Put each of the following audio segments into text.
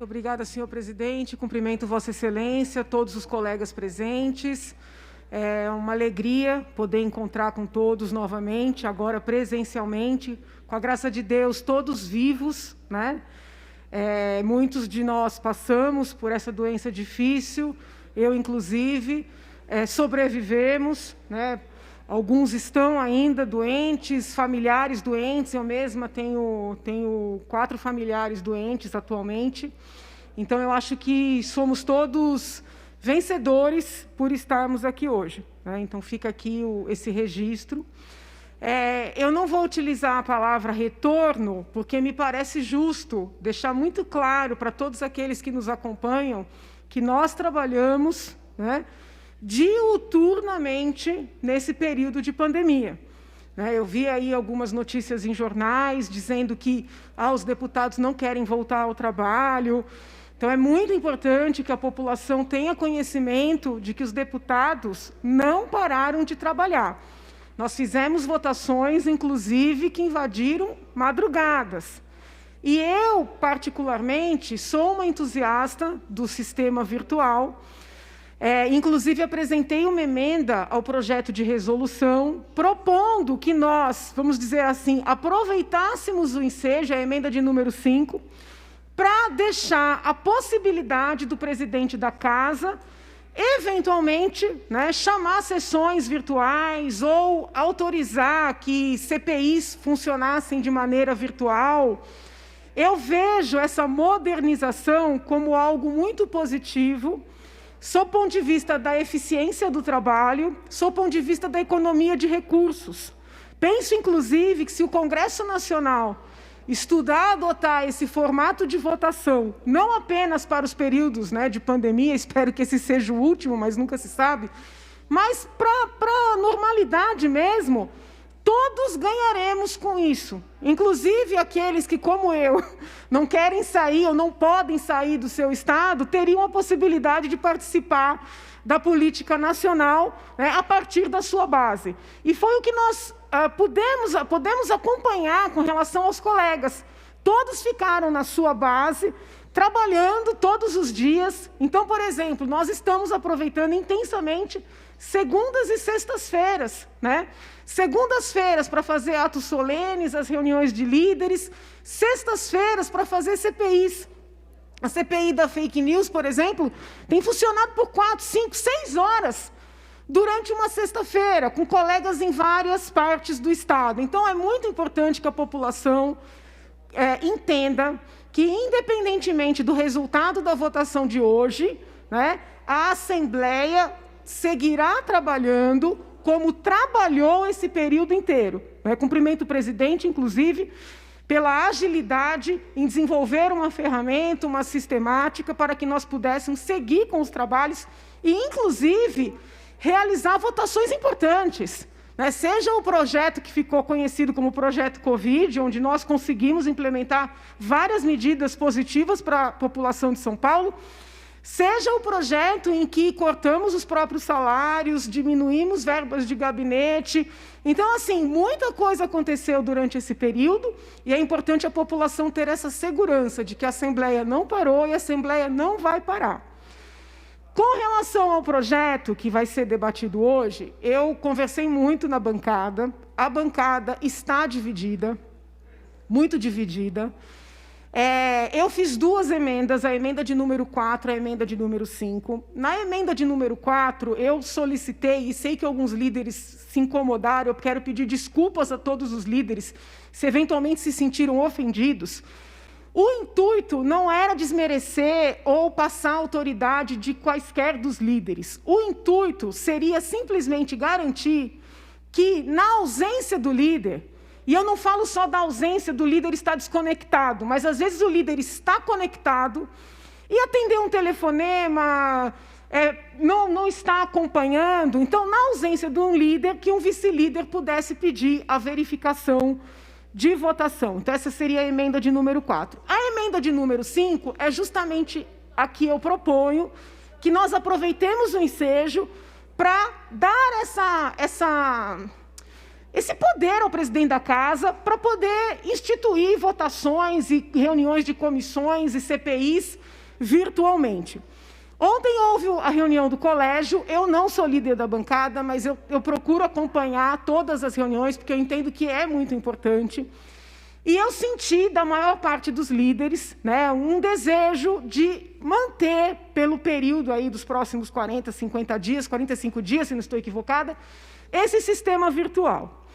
Obrigada, senhor presidente. Cumprimento Vossa Excelência, todos os colegas presentes. É uma alegria poder encontrar com todos novamente, agora presencialmente, com a graça de Deus, todos vivos, né? Muitos de nós passamos por essa doença difícil, eu inclusive, sobrevivemos, né? Alguns estão ainda doentes, familiares doentes, eu mesma tenho 4 familiares doentes atualmente. Então, eu acho que somos todos vencedores por estarmos aqui hoje, né? Então, fica aqui esse registro. Eu não vou utilizar a palavra retorno, porque me parece justo deixar muito claro para todos aqueles que nos acompanham que nós trabalhamos, né, diuturnamente nesse período de pandemia. Eu vi aí algumas notícias em jornais dizendo que os deputados não querem voltar ao trabalho. Então, é muito importante que a população tenha conhecimento de que os deputados não pararam de trabalhar. Nós fizemos votações, inclusive, que invadiram madrugadas. E eu, particularmente, sou uma entusiasta do sistema virtual. Inclusive, apresentei uma emenda ao projeto de resolução, propondo que nós, vamos dizer assim, aproveitássemos o ensejo, a emenda de número 5, para deixar a possibilidade do presidente da Casa, eventualmente, né, chamar sessões virtuais ou autorizar que CPIs funcionassem de maneira virtual. Eu vejo essa modernização como algo muito positivo, sob o ponto de vista da eficiência do trabalho, sob o ponto de vista da economia de recursos. Penso, inclusive, que se o Congresso Nacional estudar, adotar esse formato de votação, não apenas para os períodos, né, de pandemia, espero que esse seja o último, mas nunca se sabe, mas para a normalidade mesmo, todos ganharemos com isso, inclusive aqueles que, como eu, não querem sair ou não podem sair do seu estado, teriam a possibilidade de participar da política nacional, né, a partir da sua base. E foi o que nós podemos acompanhar com relação aos colegas. Todos ficaram na sua base, trabalhando todos os dias. Então, por exemplo, nós estamos aproveitando intensamente segundas e sextas-feiras, né? Segundas-feiras para fazer atos solenes, as reuniões de líderes, sextas-feiras para fazer CPIs. A CPI da fake news, por exemplo, tem funcionado por 4, 5, 6 horas durante uma sexta-feira, com colegas em várias partes do Estado. Então, é muito importante que a população entenda que, independentemente do resultado da votação de hoje, né, a Assembleia seguirá trabalhando como trabalhou esse período inteiro. Cumprimento o presidente, inclusive, pela agilidade em desenvolver uma ferramenta, uma sistemática, para que nós pudéssemos seguir com os trabalhos e, inclusive, realizar votações importantes, né? Seja o projeto que ficou conhecido como Projeto Covid, onde nós conseguimos implementar várias medidas positivas para a população de São Paulo, seja o projeto em que cortamos os próprios salários, diminuímos verbas de gabinete. Então, assim, muita coisa aconteceu durante esse período e é importante a população ter essa segurança de que a Assembleia não parou e a Assembleia não vai parar. Com relação ao projeto que vai ser debatido hoje, eu conversei muito na bancada. A bancada está dividida, muito dividida. Eu fiz 2 emendas, a emenda de número 4 e a emenda de número 5. Na emenda de número 4, eu solicitei, e sei que alguns líderes se incomodaram, eu quero pedir desculpas a todos os líderes, se eventualmente se sentiram ofendidos. O intuito não era desmerecer ou passar autoridade de quaisquer dos líderes. O intuito seria simplesmente garantir que, na ausência do líder, e eu não falo só da ausência do líder estar desconectado, mas às vezes o líder está conectado e atender um telefonema, não está acompanhando. Então, na ausência de um líder, que um vice-líder pudesse pedir a verificação de votação. Então, essa seria a emenda de número 4. A emenda de número 5 é justamente a que eu proponho que nós aproveitemos o ensejo para dar esse poder ao presidente da casa para poder instituir votações e reuniões de comissões e CPIs virtualmente. Ontem houve a reunião do colégio, eu não sou líder da bancada, mas eu procuro acompanhar todas as reuniões, porque eu entendo que é muito importante. E eu senti, da maior parte dos líderes, né, um desejo de manter, pelo período aí dos próximos 40, 50 dias, 45 dias, se não estou equivocada, esse sistema virtual.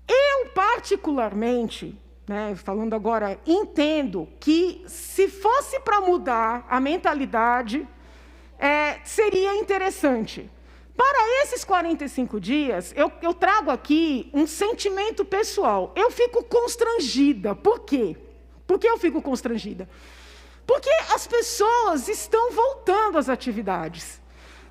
Eu, particularmente, né, falando agora, entendo que, se fosse para mudar a mentalidade, seria interessante. Para esses 45 dias, eu trago aqui um sentimento pessoal. Eu fico constrangida. Por quê? Por que eu fico constrangida? Porque as pessoas estão voltando às atividades.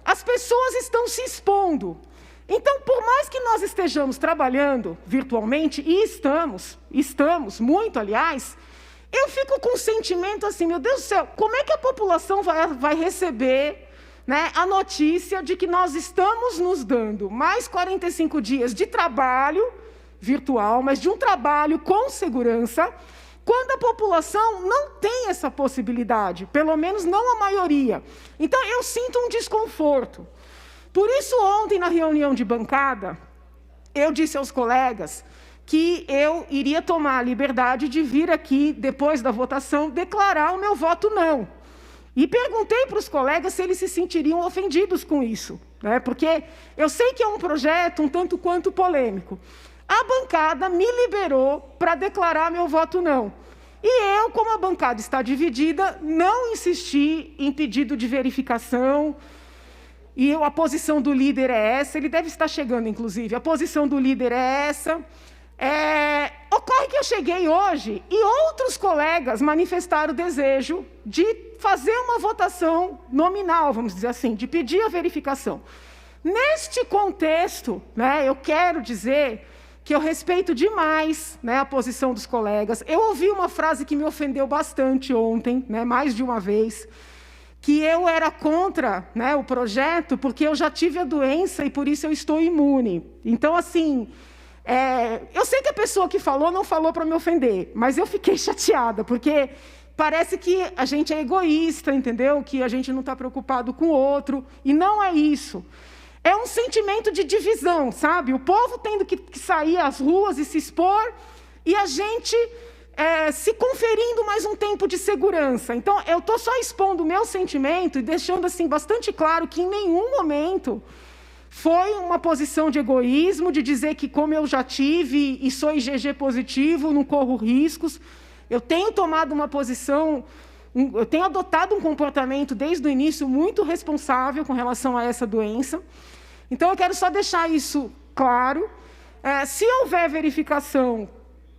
As pessoas estão se expondo. Então, por mais que nós estejamos trabalhando virtualmente, e estamos muito, aliás, eu fico com um sentimento assim, meu Deus do céu, como é que a população vai receber, né, a notícia de que nós estamos nos dando mais 45 dias de trabalho virtual, mas de um trabalho com segurança, quando a população não tem essa possibilidade, pelo menos não a maioria. Então, eu sinto um desconforto. Por isso, ontem, na reunião de bancada, eu disse aos colegas que eu iria tomar a liberdade de vir aqui, depois da votação, declarar o meu voto não. E perguntei para os colegas se eles se sentiriam ofendidos com isso, né? Porque eu sei que é um projeto um tanto quanto polêmico. A bancada me liberou para declarar meu voto não. E eu, como a bancada está dividida, não insisti em pedido de verificação. E a posição do líder é essa, ele deve estar chegando, inclusive. A posição do líder é essa. Ocorre que eu cheguei hoje e outros colegas manifestaram o desejo de fazer uma votação nominal, vamos dizer assim, de pedir a verificação. Neste contexto, né, eu quero dizer que eu respeito demais, né, a posição dos colegas. Eu ouvi uma frase que me ofendeu bastante ontem, né, mais de uma vez, que eu era contra, né, o projeto porque eu já tive a doença e por isso eu estou imune. Então, assim, eu sei que a pessoa que falou não falou para me ofender, mas eu fiquei chateada, porque parece que a gente é egoísta, entendeu? Que a gente não está preocupado com o outro, e não é isso. É um sentimento de divisão, sabe? O povo tendo que sair às ruas e se expor, e a gente se conferindo mais um tempo de segurança. Então, eu estou só expondo o meu sentimento e deixando assim bastante claro que em nenhum momento foi uma posição de egoísmo, de dizer que como eu já tive e sou IgG positivo, não corro riscos. Eu tenho tomado uma posição, eu tenho adotado um comportamento desde o início muito responsável com relação a essa doença. Então, eu quero só deixar isso claro. Se houver verificação,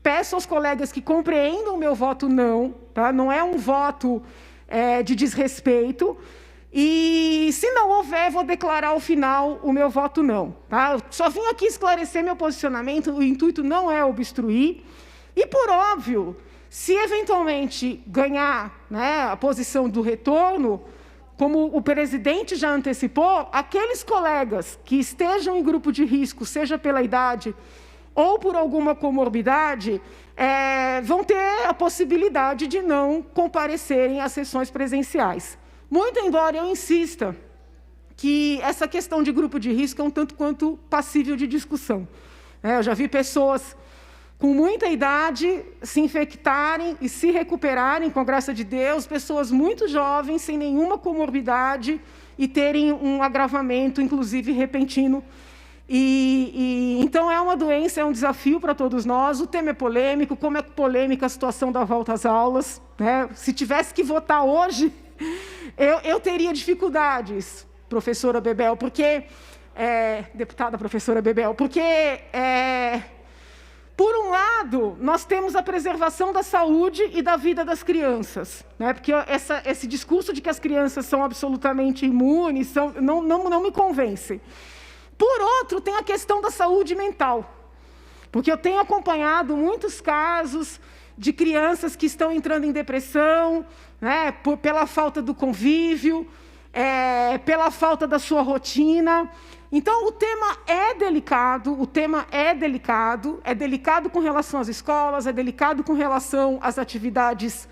peço aos colegas que compreendam o meu voto não, tá? Não é um voto de desrespeito. E, se não houver, vou declarar ao final o meu voto não. Tá? Eu só vim aqui esclarecer meu posicionamento, o intuito não é obstruir. E, por óbvio, se eventualmente ganhar, né, a posição do retorno, como o presidente já antecipou, aqueles colegas que estejam em grupo de risco, seja pela idade ou por alguma comorbidade, vão ter a possibilidade de não comparecerem às sessões presenciais. Muito embora eu insista que essa questão de grupo de risco é um tanto quanto passível de discussão. Eu já vi pessoas com muita idade se infectarem e se recuperarem, com a graça de Deus, pessoas muito jovens, sem nenhuma comorbidade, e terem um agravamento, inclusive repentino. Então, é uma doença, é um desafio para todos nós. O tema é polêmico, como é polêmica a situação da volta às aulas, né? Se tivesse que votar hoje, eu teria dificuldades, professora Bebel, porque, deputada professora Bebel, porque, por um lado, nós temos a preservação da saúde e da vida das crianças, né? Porque esse discurso de que as crianças são absolutamente imunes não me convence. Por outro, tem a questão da saúde mental, porque eu tenho acompanhado muitos casos de crianças que estão entrando em depressão, né, pela falta do convívio, pela falta da sua rotina. Então, o tema é delicado, é delicado com relação às escolas, é delicado com relação às atividades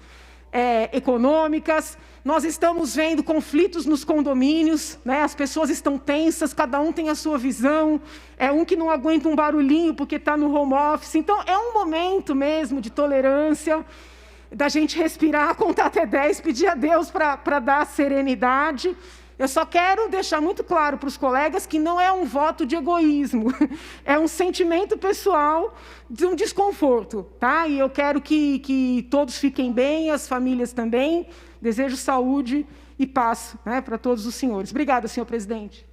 econômicas. Nós estamos vendo conflitos nos condomínios, né? As pessoas estão tensas, cada um tem a sua visão, um que não aguenta um barulhinho porque está no home office. Então, é um momento mesmo de tolerância, da gente respirar, contar até 10, pedir a Deus para dar serenidade. Eu só quero deixar muito claro para os colegas que não é um voto de egoísmo, é um sentimento pessoal de um desconforto, tá? E eu quero que todos fiquem bem, as famílias também. Desejo saúde e paz, né, para todos os senhores. Obrigada, senhor presidente.